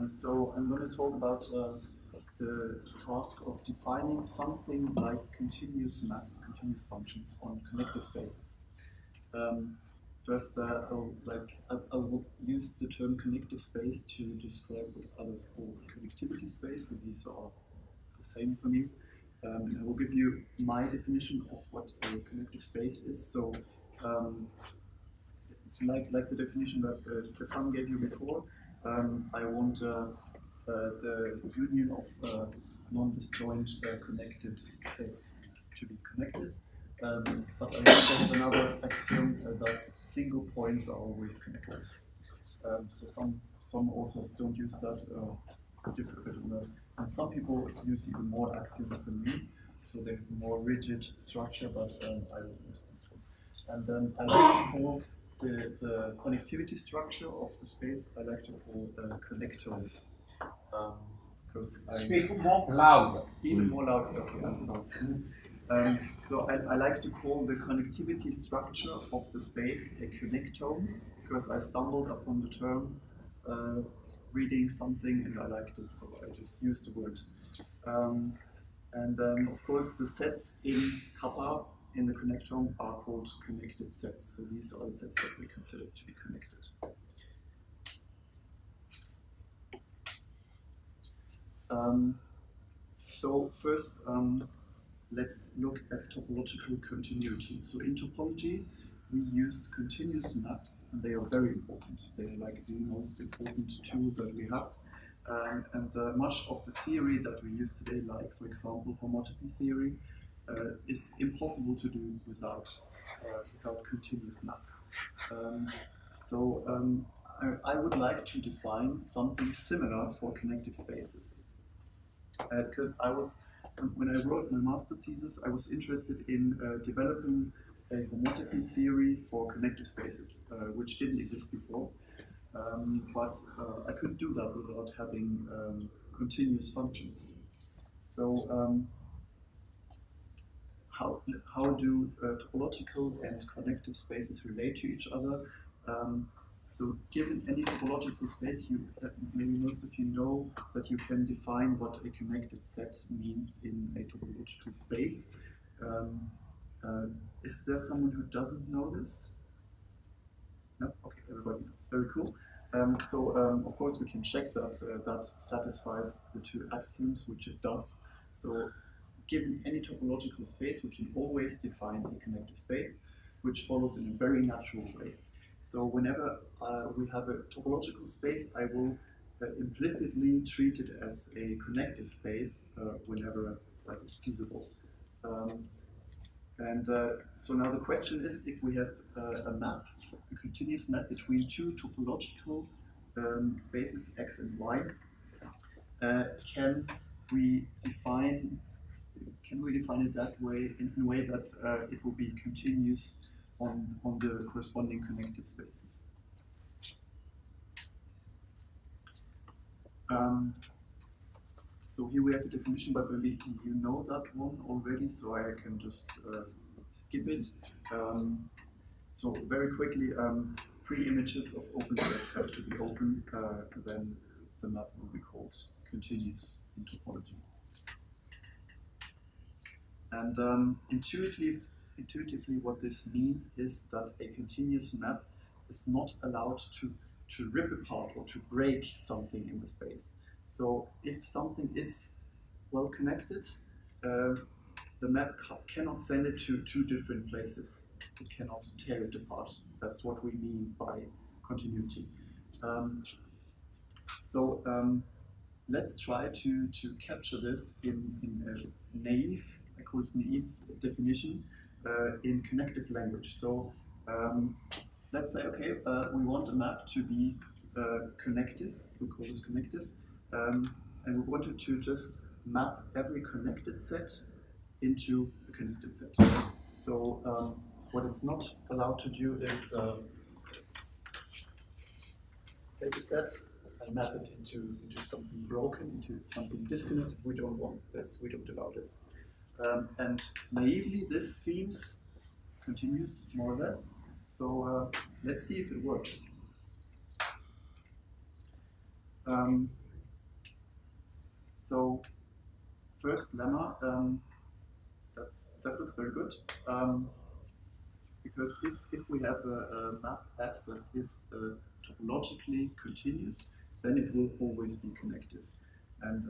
So I'm going to talk about the task of defining something like continuous maps, continuous functions on connective spaces. First, I will use the term connective space to describe what others call connectivity space, so these are the same for me. I will give you my definition of what a connective space is. So, like the definition that Stefan gave you before, I want the union of non-disjoint connected sets to be connected. But I also have another axiom that single points are always connected. So some authors don't use that, and some people use even more axioms than me, so they have a more rigid structure, but I will use this one. And then I like to call the connectivity structure of the space, I like to call connectome. Speak more loud. Even more loud, okay, I'm sorry. So I like to call the connectivity structure of the space a connectome, because I stumbled upon the term reading something and I liked it, so I just used the word. Of course, the sets in kappa in the connectome are called connected sets, so these are the sets that we consider to be connected. So first, let's look at topological continuity. So in topology, we use continuous maps, and they are very important. They are like the most important tool that we have. Much of the theory that we use today, like for example homotopy theory, is impossible to do without continuous maps. I would like to define something similar for connective spaces. Because when I wrote my master thesis, I was interested in developing a homotopy theory for connective spaces, which didn't exist before. But I couldn't do that without having continuous functions. So how do topological and connective spaces relate to each other? So given any topological space, maybe most of you know that you can define what a connected set means in a topological space. Is there someone who doesn't know this? No? Okay, everybody knows. Very cool. Of course, we can check that that satisfies the two axioms, which it does. So given any topological space, we can always define a connective space, which follows in a very natural way. So whenever we have a topological space, I will implicitly treat it as a connective space whenever that is feasible. So now the question is, if we have a map, a continuous map between two topological spaces x and y, can we define it that way, in a way that it will be continuous on the corresponding connective spaces? So here we have a definition, but maybe you know that one already, so I can just skip it. So very quickly, pre-images of open sets have to be open, then the map will be called continuous in topology. And intuitively, what this means is that a continuous map is not allowed to rip apart or to break something in the space. So if something is well connected, the map cannot send it to two different places. It cannot tear it apart. That's what we mean by continuity. Let's try to capture this in a naive, I call it naive definition, in connective language. So let's say, okay, we want a map to be connective. We call this connective. And we wanted to just map every connected set into a connected set. So what it's not allowed to do is take a set and map it into something broken, into something disconnected. We don't want this, we don't allow this. And naively, this seems continuous, more or less. So let's see if it works. So first lemma, that looks very good. Because if we have a map F that is topologically continuous, then it will always be connective. And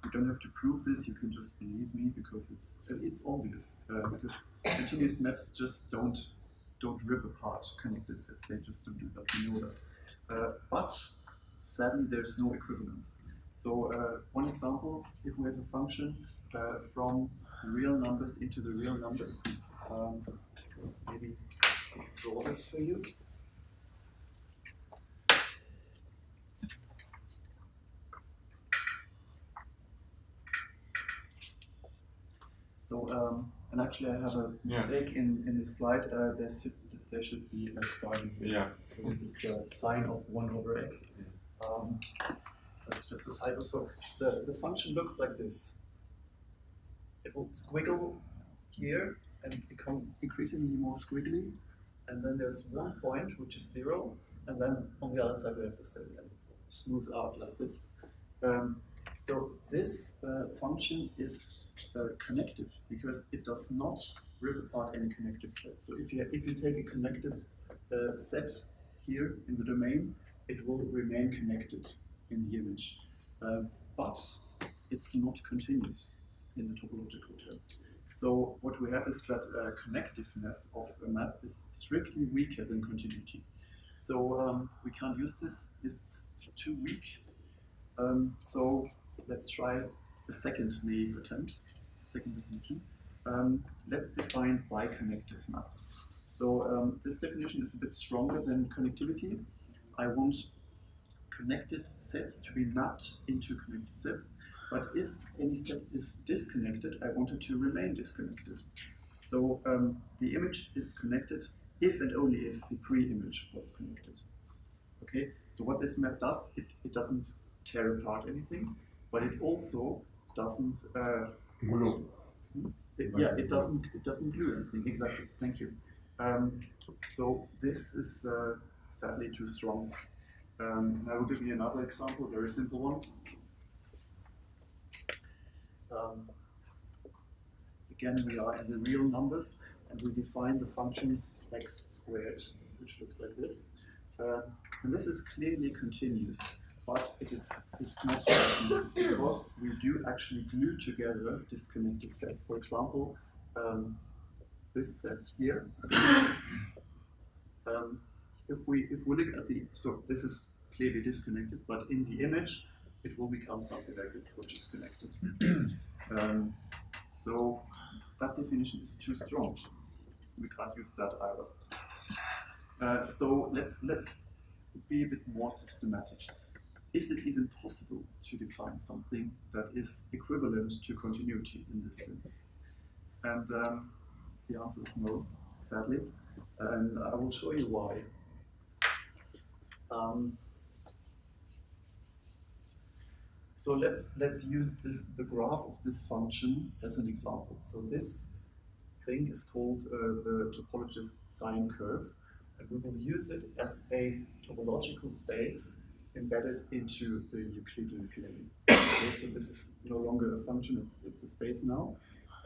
you don't have to prove this, you can just believe me, because it's obvious. Because continuous maps just don't rip apart connected sets, they just don't do that, we know that. But sadly there's no equivalence. So one example, if we have a function from real numbers into the real numbers, maybe draw this for you. So, and actually I have a mistake in the slide. There should be a sign here. Yeah. So this is a sine of 1 over x. That's just a typo. So the function looks like this. It will squiggle here and become increasingly more squiggly. And then there's one point, which is 0. And then on the other side we have the same and smooth out like this. So this function is connective because it does not rip apart any connective set. So if you take a connected set here in the domain, it will remain connected in the image. But it's not continuous in the topological sense. So what we have is that connectiveness of a map is strictly weaker than continuity. So we can't use this, it's too weak. So let's try a second naive attempt, second definition. Let's define biconnective maps. So this definition is a bit stronger than connectivity. I want connected sets to be mapped into connected sets, but if any set is disconnected, I want it to remain disconnected. So the image is connected if and only if the pre-image was connected. Okay, so what this map does, it doesn't tear apart anything, but it also doesn't glue. It doesn't glue anything. Exactly. Thank you. So this is sadly too strong. I will give you another example, a very simple one. Again, we are in the real numbers, and we define the function x squared, which looks like this. And this is clearly continuous, but it's not because we do actually glue together disconnected sets. For example, this set here. If we look at so this is clearly disconnected, but in the image it will become something like this, which is connected. So that definition is too strong. We can't use that either. So let's be a bit more systematic. Is it even possible to define something that is equivalent to continuity in this sense? And the answer is no, sadly. And I will show you why. So let's use the graph of this function as an example. So this thing is called the topologist sine curve, and we will use it as a topological space embedded into the Euclidean plane. Okay, so this is no longer a function; it's a space now,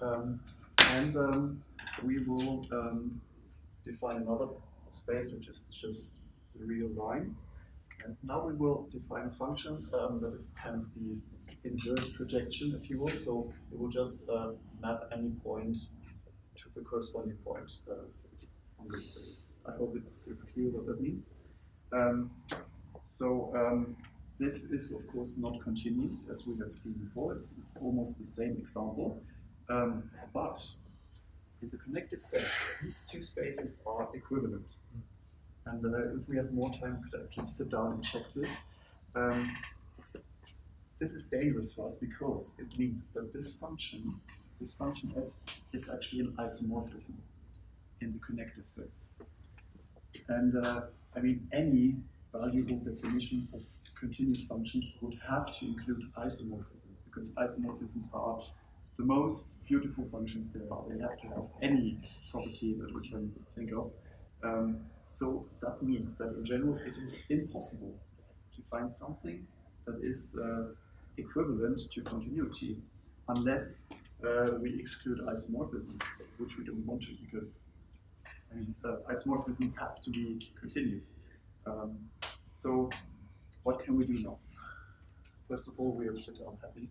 and we will define another space which is just the real line. And now we will define a function that is kind of the inverse projection, if you will. So it will just map any point to the corresponding point on this space. I hope it's clear what that means. This is of course not continuous, as we have seen before. It's almost the same example, but in the connective sets, these two spaces are equivalent. And if we have more time, we could actually sit down and check this. This is dangerous for us because it means that this function f, is actually an isomorphism in the connective sets. And I mean, any valuable definition of continuous functions would have to include isomorphisms, because isomorphisms are the most beautiful functions there are. They have to have any property that we can think of. So that means that in general it is impossible to find something that is equivalent to continuity, unless we exclude isomorphisms, which we don't want to, because I mean, isomorphisms have to be continuous. So what can we do now? First of all, we are a bit unhappy.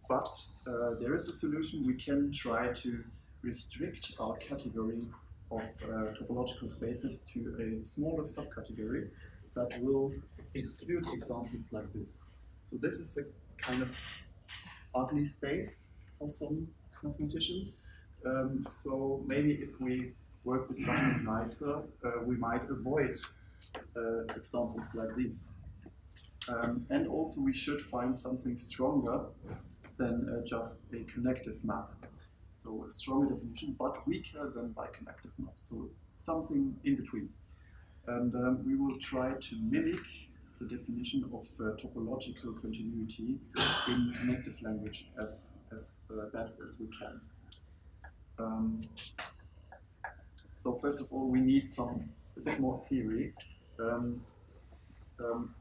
But there is a solution. We can try to restrict our category of topological spaces to a smaller subcategory that will exclude examples like this. So this is a kind of ugly space for some mathematicians. So maybe if we work with something nicer, we might avoid examples like these. And also we should find something stronger than just a connective map. So a stronger definition, but weaker than biconnective map. So something in between. And we will try to mimic the definition of topological continuity in connective language as best as we can. So first of all, we need a bit more theory.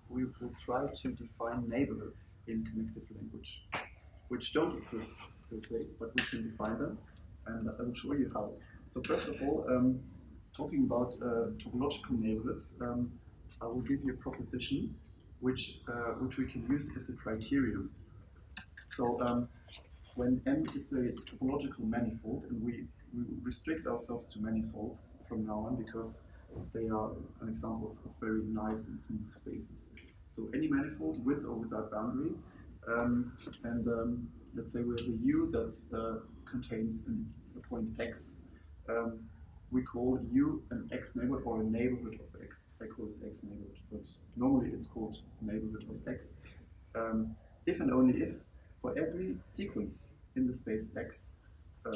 We will try to define neighborhoods in connective language, which don't exist per se, but we can define them, and I will show you how. So first of all, talking about topological neighborhoods, I will give you a proposition which we can use as a criterion. So when M is a topological manifold, and we restrict ourselves to manifolds from now on because they are an example of very nice and smooth spaces. So any manifold with or without boundary, and let's say we have a U that contains a point X. We call U an X neighborhood or a neighborhood of X. I call it X neighborhood, but normally it's called neighborhood of X. If and only if, for every sequence in the space X,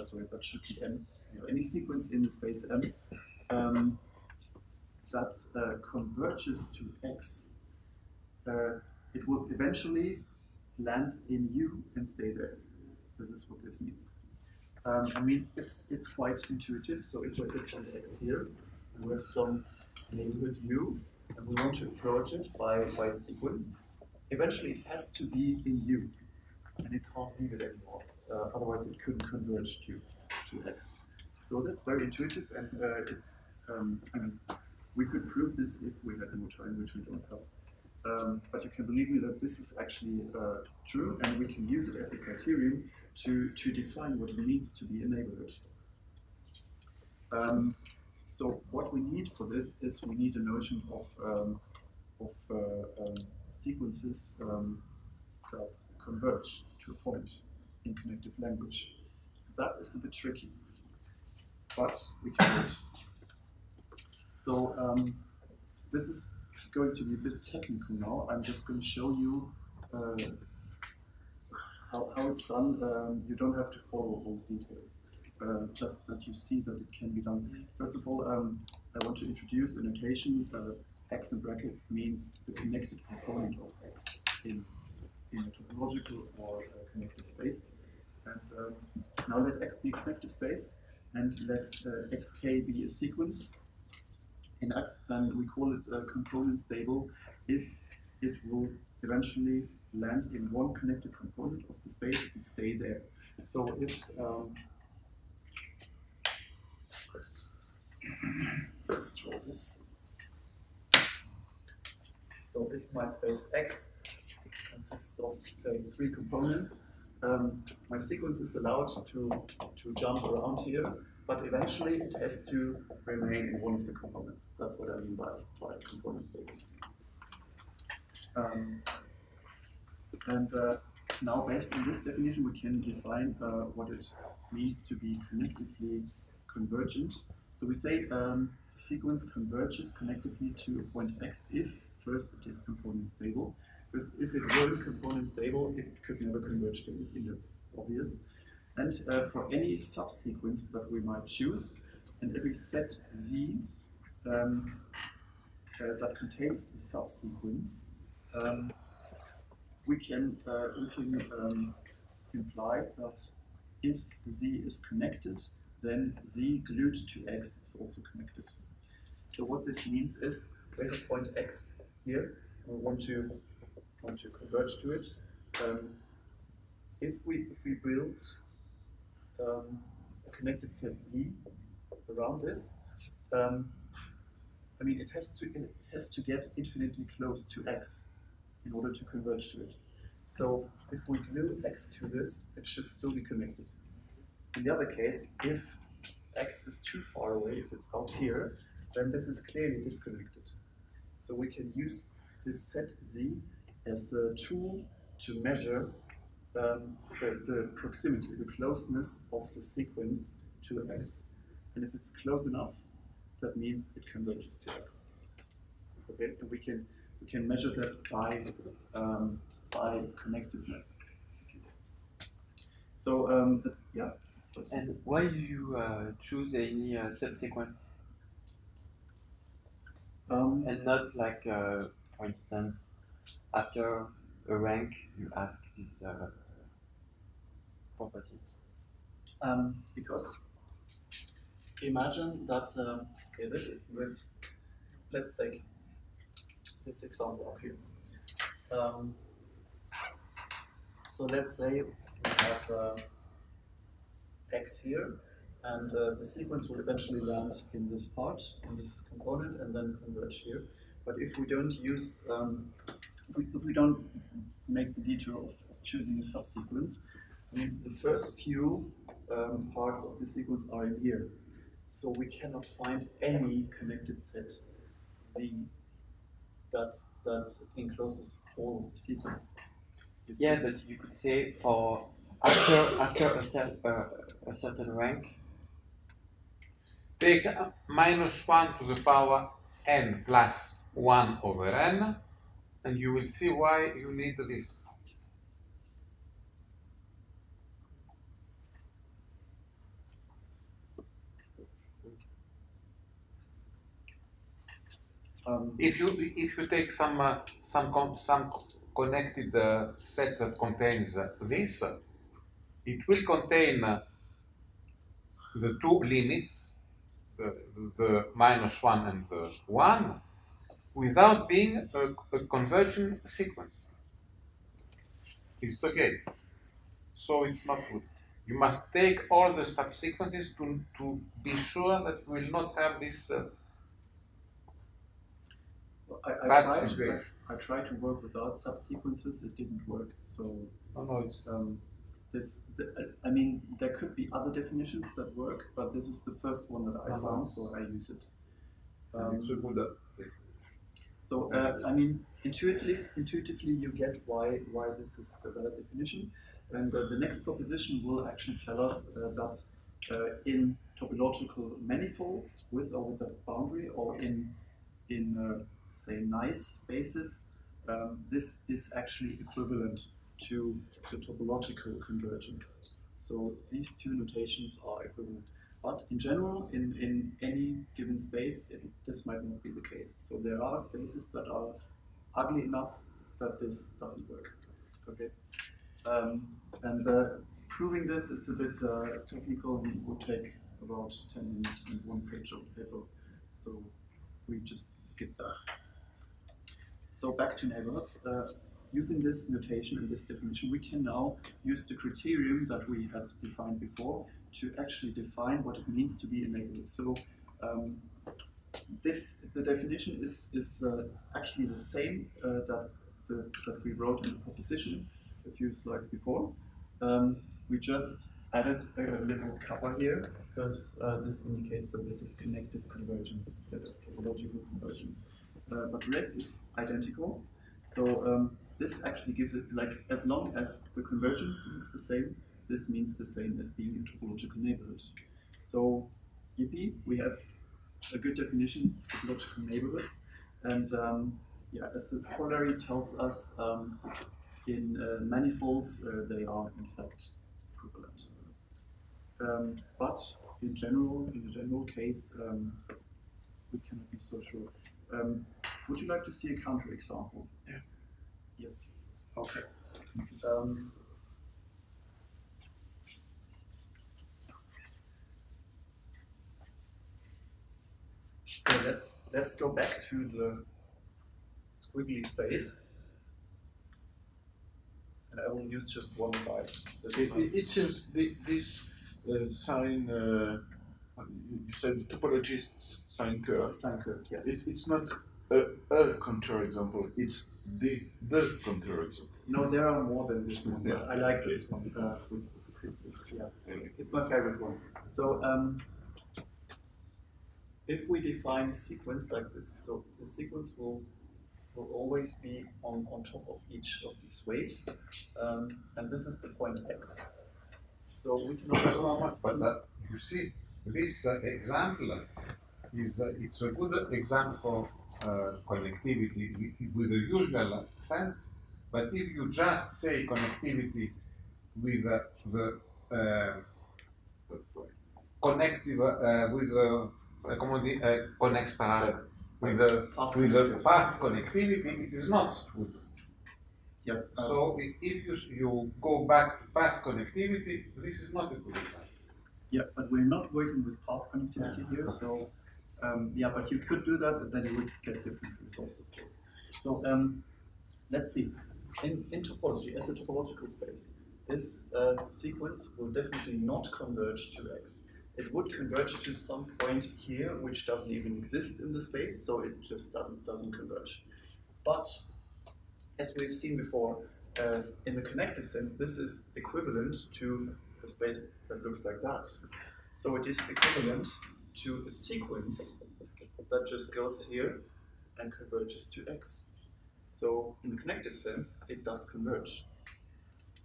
sorry, that should be M, any sequence in the space M that converges to X, it will eventually land in U and stay there. This is what this means. I mean, it's quite intuitive. So if I put an X here, and we have some neighborhood U, and we want to approach it by a sequence, eventually it has to be in U, and it can't leave it anymore. Otherwise, it couldn't converge to X. So that's very intuitive, and it's. I mean, we could prove this if we had more time, which we don't have. But you can believe me that this is actually true, and we can use it as a criterion to define what it means to be a neighborhood. So what we need for this is we need a notion of sequences that converge to a point in connective language. That is a bit tricky, but we can do it. So this is going to be a bit technical now. I'm just going to show you how it's done. You don't have to follow all the details, just that you see that it can be done. First of all, I want to introduce a notation. X in brackets means the connected component of X in a topological or connective space. And now let X be a connective space, and let xk be a sequence in X, and we call it component stable if it will eventually land in one connected component of the space and stay there. So if let's draw this. So if my space X consists of, say, 3 components, my sequence is allowed to jump around here, but eventually it has to remain in one of the components. That's what I mean by component stable. Now, based on this definition, we can define what it means to be connectively convergent. So we say the sequence converges connectively to a point X if first it is component stable. Because if it weren't component stable, it could never converge to anything. That's obvious. And for any subsequence that we might choose, and every set Z that contains the subsequence, we can imply that if Z is connected, then Z glued to X is also connected. So what this means is we have a point x here, and we want to converge to it. If we build a connected set Z around this, I mean it has to get infinitely close to x in order to converge to it. So if we glue x to this, it should still be connected. In the other case, if x is too far away, if it's out here, then this is clearly disconnected. So we can use this set Z as a tool to measure the proximity, the closeness of the sequence to x. And if it's close enough, that means it converges to x. Okay, and we can measure that by connectedness. So yeah. And why do you choose any subsequence? And not like, for instance, after a rank, you ask this property? Because imagine that, okay, let's take this example up here. So let's say we have x here, and the sequence will eventually land in this part, in this component, and then converge here. But if we don't use, if we don't make the detour of choosing a subsequence, I mean, the first few parts of the sequence are in here. So we cannot find any connected set Z that encloses all of the sequence. Yeah, but you could say for after a certain rank. Take -1 to the power n plus 1 over n, and you will see why you need this. If you take some connected set that contains this, it will contain the two limits, the -1 and the 1, without being a convergent sequence. Is it okay? So it's not good. You must take all the subsequences to be sure that you will not have this bad situation. I tried to work without subsequences, it didn't work. So no, it's I mean, there could be other definitions that work, but this is the first one that I found, so I use it. it's a good definition. So I mean, intuitively you get why this is a valid definition, and the next proposition will actually tell us that in topological manifolds with or without boundary, or in say nice spaces, this is actually equivalent to the topological convergence. So these two notations are equivalent. But in general, in any given space, this might not be the case. So there are spaces that are ugly enough that this doesn't work. Okay, and proving this is a bit technical. It would take about 10 minutes and one page of paper. So we just skip that. So back to neighborhoods. Using this notation and this definition, we can now use the criterion that we had defined before to actually define what it means to be a neighborhood. So the definition is actually the same that we wrote in the proposition a few slides before. We just added a little cover here because this indicates that this is connected convergence instead of topological convergence. But the rest is identical. So this actually gives it, like, as long as the convergence means the same, this means the same as being a topological neighborhood. So, yippee, we have a good definition of topological neighborhoods. And yeah, as the corollary tells us, in manifolds, they are in fact equivalent. But in the general case, we cannot be so sure. Would you like to see a counterexample? Yeah. Yes. Okay. So let's go back to the squiggly space, and I will use just one side. It seems this sign, you said topologist sign curve. Sine curve, yes. It's not a contour example, it's the contour example. No, there are more than this one. Yeah. I like this one. It's my favorite one. So if we define a sequence like this, so the sequence will always be on top of each of these waves, and this is the point x. So we can also But you see, this example is it's a good example for connectivity with the usual sense. But if you just say connectivity with the connective with the connects par with the path connectivity, it is not good. yes. So if you go back to path connectivity, this is not a good example. Yeah, but we're not working with path connectivity here, so yeah, but you could do that, and then you would get different results, of course. So let's see. In topology, as a topological space, this sequence will definitely not converge to X. It would converge to some point here, which doesn't even exist in the space, so it just doesn't converge. But as we've seen before, in the connective sense, this is equivalent to a space that looks like that. So it is equivalent to a sequence that just goes here and converges to X. So in the connective sense, it does converge.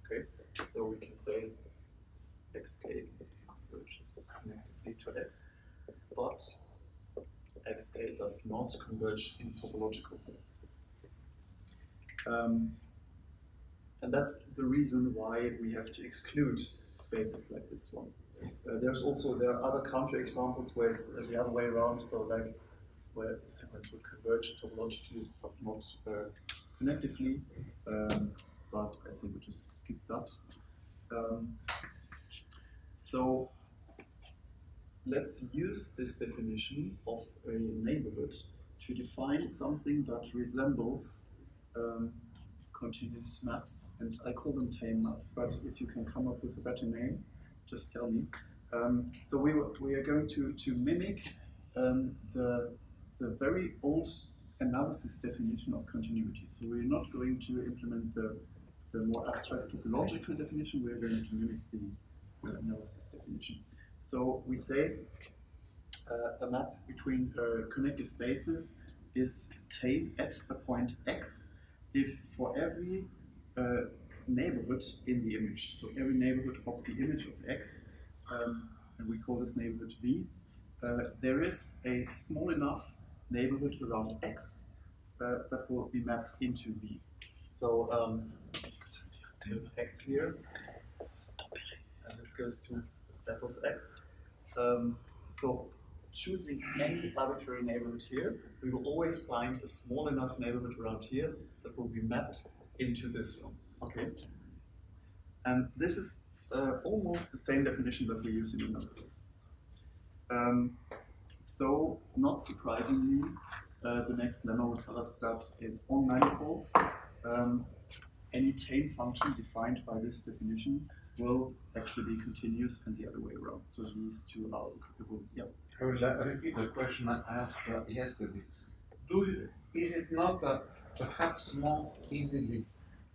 Okay, so we can say xk converges connectively to X, but xk does not converge in topological sense. And that's the reason why we have to exclude spaces like this one. There are other counterexamples where it's the other way around, so like where the sequence would converge topologically but not connectively, but I think we just skip that. So let's use this definition of a neighborhood to define something that resembles continuous maps, and I call them tame maps, but if you can come up with a better name, just tell me. So we are going to mimic the very old analysis definition of continuity. So we're not going to implement the more abstract topological definition, we're going to mimic the analysis definition. So we say a map between connected spaces is tame at a point X if for every neighborhood in the image, so every neighborhood of the image of X, and we call this neighborhood V, there is a small enough neighborhood around X that will be mapped into V. So we have X here, and this goes to f of X. So choosing any arbitrary neighborhood here, we will always find a small enough neighborhood around here that will be mapped into this one. Okay, and this is almost the same definition that we use in analysis. So, not surprisingly, the next lemma will tell us that on manifolds, any tame function defined by this definition will actually be continuous and the other way around. So these two are equivalent. Yeah. I will repeat the question I asked yesterday. Is it not perhaps more easily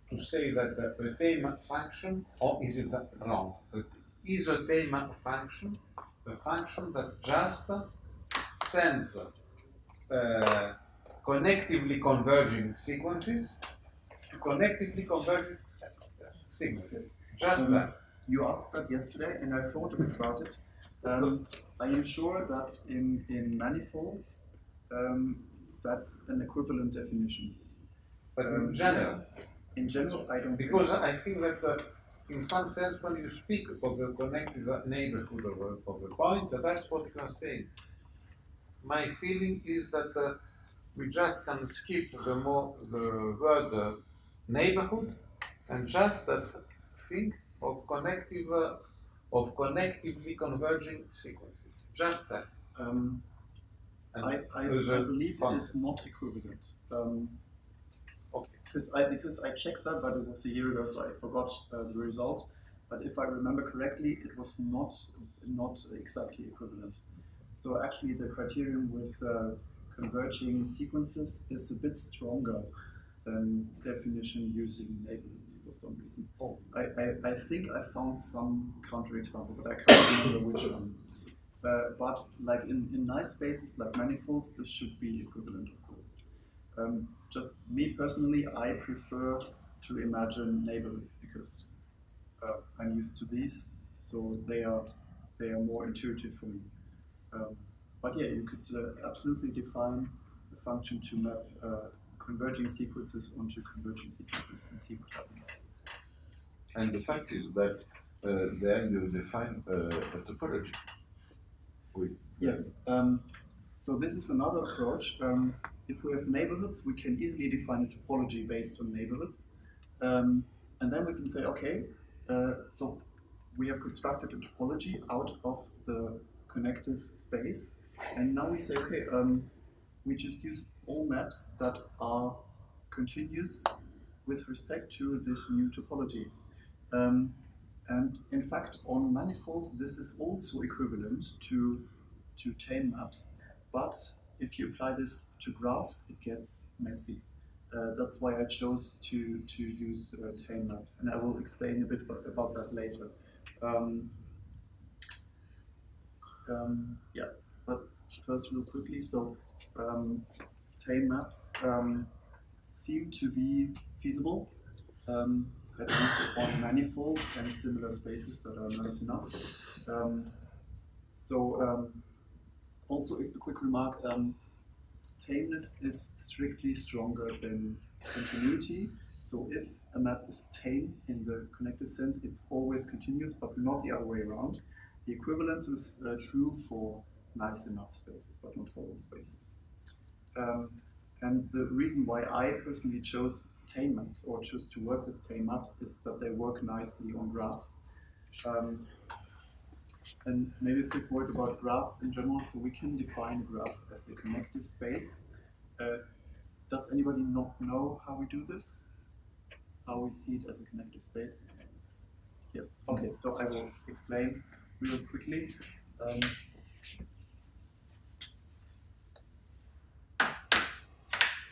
to say that a tame function, or is it wrong? Is a tame function a function that just sends connectively converging sequences to connectively converging sequences? Just that. You asked that yesterday, and I thought a bit about it. Are you sure that in manifolds that's an equivalent definition? But in general? In general, I don't because think so. I think that in some sense when you speak of the connective neighborhood of a point, that's what you are saying. My feeling is that we just can skip the word neighborhood and just think of connectively converging sequences. Just that. And I other believe it concepts. is not equivalent. Okay. Because I checked that, but it was a year ago, so I forgot the result. But if I remember correctly, it was not exactly equivalent. So actually, the criterion with converging sequences is a bit stronger than definition using neighborhoods for some reason. Oh. I think I found some counterexample, but I can't remember which one. But like in nice spaces like manifolds, this should be equivalent, of course. Just me personally, I prefer to imagine neighborhoods because I'm used to these, so they are more intuitive for me. But yeah, you could absolutely define a function to map converging sequences onto converging sequences and see what happens. And the fact is that then you define a topology with Yes. So this is another approach. If we have neighborhoods, we can easily define a topology based on neighborhoods. And then we can say, okay, so we have constructed a topology out of the connective space. And now we say, okay, we just use all maps that are continuous with respect to this new topology. And in fact, on manifolds, this is also equivalent to tame maps. But if you apply this to graphs, it gets messy. That's why I chose to use tame maps, and I will explain a bit about that later. Yeah, but first, real quickly, so tame maps seem to be feasible, at least on manifolds and similar spaces that are nice enough. Also a quick remark, tameness is strictly stronger than continuity. So if a map is tame in the connective sense, it's always continuous, but not the other way around. The equivalence is true for nice enough spaces, but not for all spaces. And the reason why I personally chose tame maps or chose to work with tame maps is that they work nicely on graphs. And maybe a quick word about graphs in general. So we can define a graph as a connective space. Does anybody not know how we do this? How we see it as a connective space? Yes. Okay. So I will explain real quickly.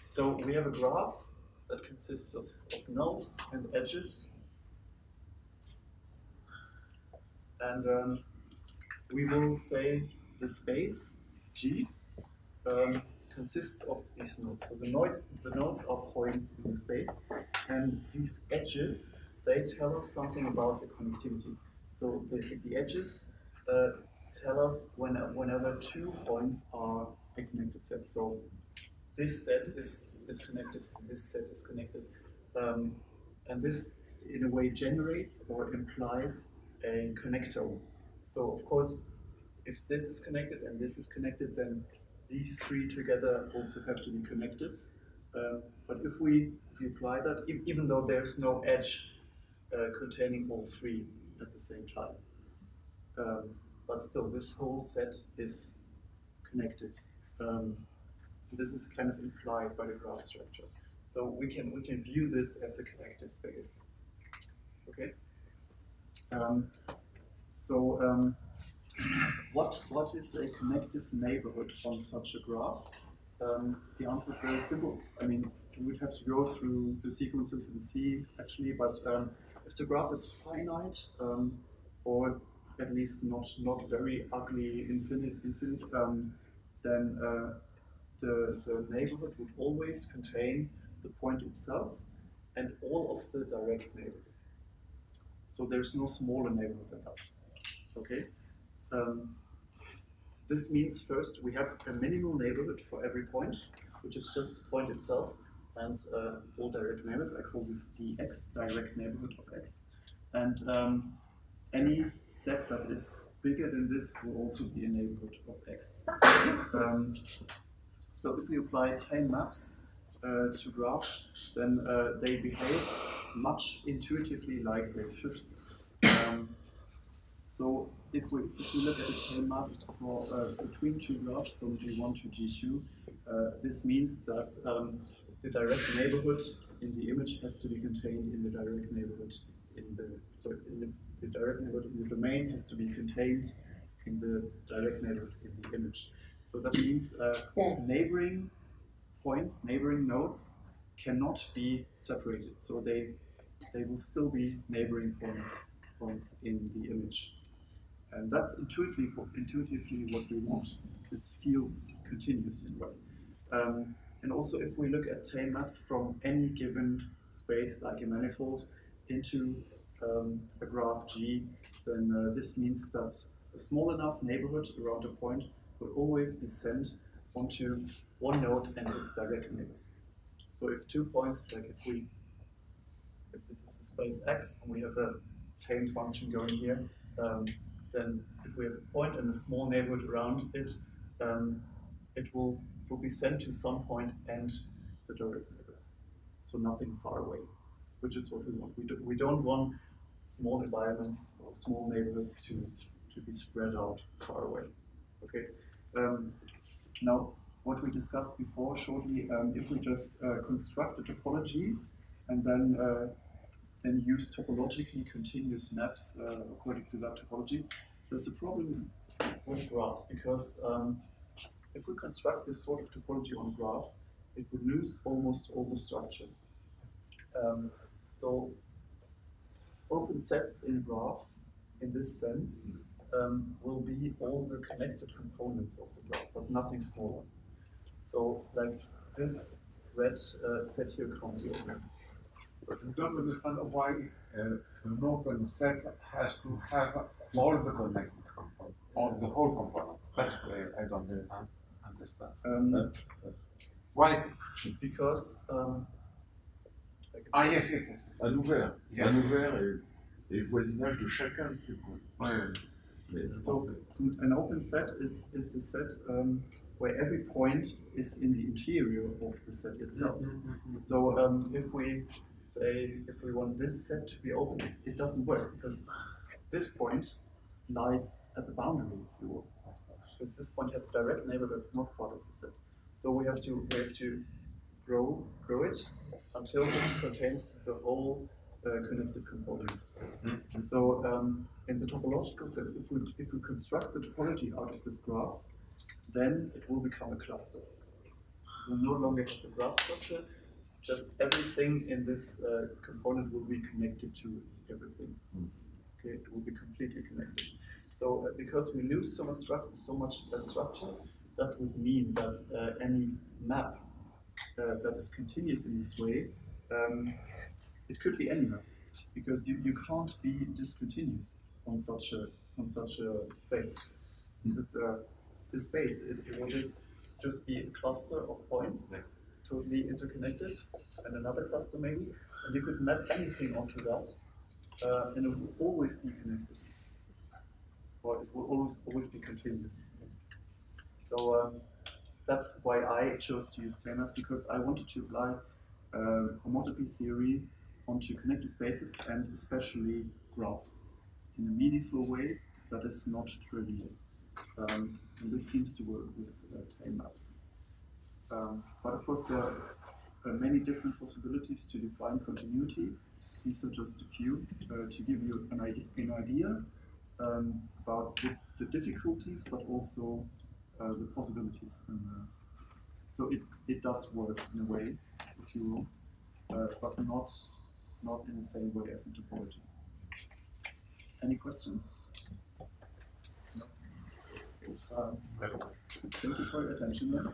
So we have a graph that consists of nodes and edges. And we will say the space G consists of these nodes. So the nodes are points in the space, and these edges, they tell us something about the connectivity. So the edges tell us whenever two points are a connected set. So this set is connected, and this set is connected. And this, in a way, generates or implies a connector. So, of course, if this is connected and this is connected, then these three together also have to be connected. But if we apply that, even though there's no edge containing all three at the same time, but still, this whole set is connected. This is kind of implied by the graph structure. So we can view this as a connective space. Okay. What is a connective neighborhood on such a graph? The answer is very simple. I mean, you would have to go through the sequences and see actually, but if the graph is finite, or at least not very ugly infinite, then the neighborhood would always contain the point itself and all of the direct neighbors. So there's no smaller neighborhood than that. Okay. This means first we have a minimal neighborhood for every point, which is just the point itself and all direct neighbors. I call this dx, direct neighborhood of x. And any set that is bigger than this will also be a neighborhood of x. So if we apply tame maps to graphs, then they behave much intuitively like they should. So if we look at a K-map for between two graphs from G1 to G2, this means that the direct neighborhood in the image has to be contained in the direct neighborhood the direct neighborhood in the domain has to be contained in the direct neighborhood in the image. So that means neighboring points, neighboring nodes cannot be separated. So they will still be neighboring points in the image. And that's intuitively what we want. This feels continuous in a way. And also if we look at Tay maps from any given space, like a manifold, into a graph G, then this means that a small enough neighborhood around a point will always be sent onto one node and its direct neighbors. So if 2 points, like if this is a space X and we have a tame function going here, then if we have a point and a small neighborhood around it, it will be sent to some point and the direct neighbors. So nothing far away, which is what we want. We don't want small environments or small neighborhoods to be spread out far away. Okay. Now, what we discussed before shortly, if we just construct a topology and then use topologically continuous maps according to that topology, there's a problem with graphs because if we construct this sort of topology on a graph, it would lose almost all the structure. So open sets in a graph, in this sense, will be all the connected components of the graph, but nothing smaller. So like this red set here comes over. But I don't understand why an open set has to have all the connected components, all the whole component. That's why I don't understand. Why? Because Yes. Un ouvert. Yes. Un ouvert et le voisinage de chacun de ces points. so an open set is a set where every point is in the interior of the set itself. So if we want this set to be open, it doesn't work because this point lies at the boundary, if you will. Because this point has a direct neighbor that's not part of the set. So we have to grow it until it contains the whole connected component. And so in the topological sense, if we construct the topology out of this graph, then it will become a cluster. We will no longer have the graph structure, just everything in this component will be connected to everything. Okay, it will be completely connected. So because we lose so much structure, that would mean that any map that is continuous in this way, it could be any map, because you can't be discontinuous on such a space, because this space it will just be a cluster of points, totally interconnected, and another cluster maybe, and you could map anything onto that, and it will always be connected, or it will always be continuous. So that's why I chose to use Taylor, because I wanted to apply homotopy theory onto connected spaces and especially graphs in a meaningful way that is not trivial. And this seems to work with Taylor maps. But of course, there are many different possibilities to define continuity. These are just a few to give you an idea about the difficulties, but also the possibilities. And, so it does work in a way, if you will, but not in the same way as in topology. Any questions? No? Thank you for your attention.